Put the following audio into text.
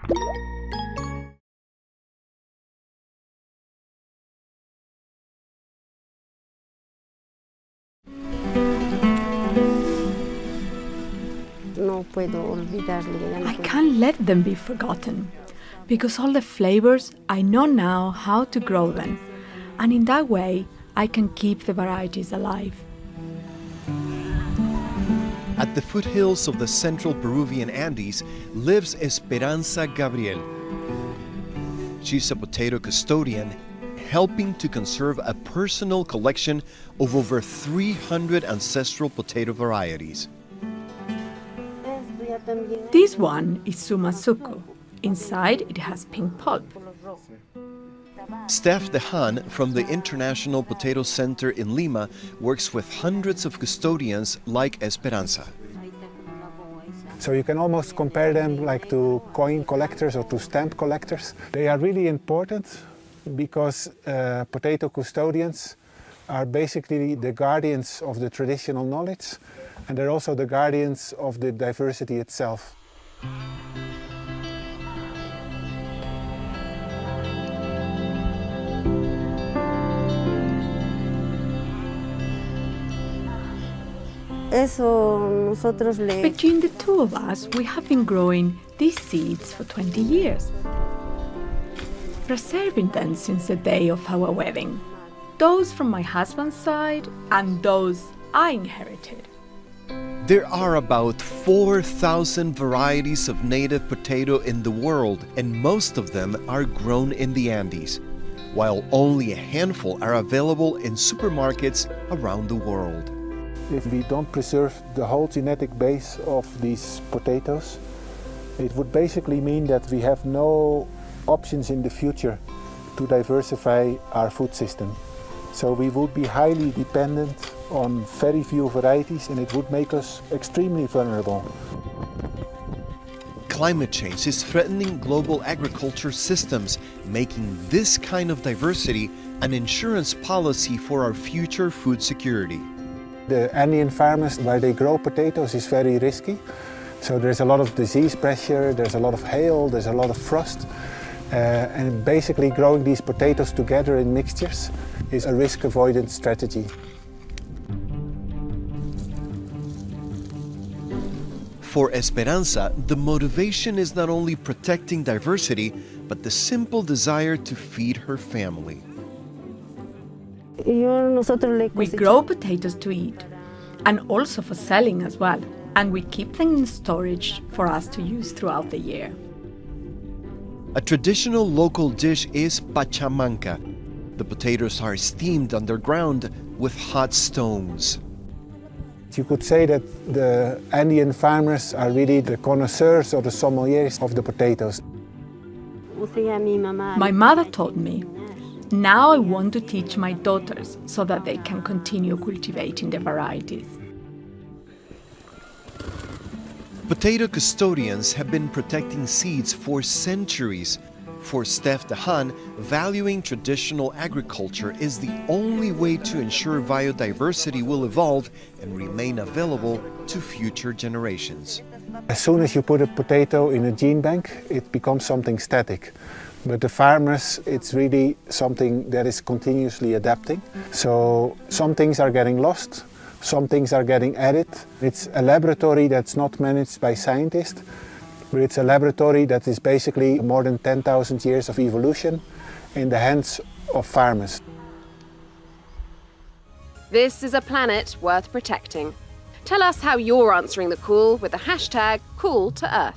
I can't let them be forgotten, because all the flavors, I know now how to grow them, and in that way I can keep the varieties alive. At the foothills of the central Peruvian Andes lives Esperanza Gabriel. She's a potato custodian, helping to conserve a personal collection of over 300 ancestral potato varieties. This one is Sumasuku. Inside it has pink pulp. Steph Dehan from the International Potato Center in Lima works with hundreds of custodians like Esperanza. So you can almost compare them like to coin collectors or to stamp collectors. They are really important because potato custodians are basically the guardians of the traditional knowledge, and they're also the guardians of the diversity itself. Between the two of us, we have been growing these seeds for 20 years, preserving them since the day of our wedding. Those from my husband's side and those I inherited. There are about 4,000 varieties of native potato in the world, and most of them are grown in the Andes, while only a handful are available in supermarkets around the world. If we don't preserve the whole genetic base of these potatoes, it would basically mean that we have no options in the future to diversify our food system. So we would be highly dependent on very few varieties, and it would make us extremely vulnerable. Climate change is threatening global agriculture systems, making this kind of diversity an insurance policy for our future food security. The Andean farmers, where they grow potatoes, is very risky. So there's a lot of disease pressure, there's a lot of hail, there's a lot of frost. And basically growing these potatoes together in mixtures is a risk avoidance strategy. For Esperanza, the motivation is not only protecting diversity, but the simple desire to feed her family. We grow potatoes to eat, and also for selling as well, and we keep them in storage for us to use throughout the year. A traditional local dish is pachamanca. The potatoes are steamed underground with hot stones. You could say that the Andean farmers are really the connoisseurs or the sommeliers of the potatoes. My mother told me, now I want to teach my daughters so that they can continue cultivating the varieties. Potato custodians have been protecting seeds for centuries. For Steph Dehan, valuing traditional agriculture is the only way to ensure biodiversity will evolve and remain available to future generations. As soon as you put a potato in a gene bank, it becomes something static. But the farmers, it's really something that is continuously adapting. So some things are getting lost, some things are getting added. It's a laboratory that's not managed by scientists, but it's a laboratory that is basically more than 10,000 years of evolution in the hands of farmers. This is a planet worth protecting. Tell us how you're answering the call with the hashtag #CallToEarth.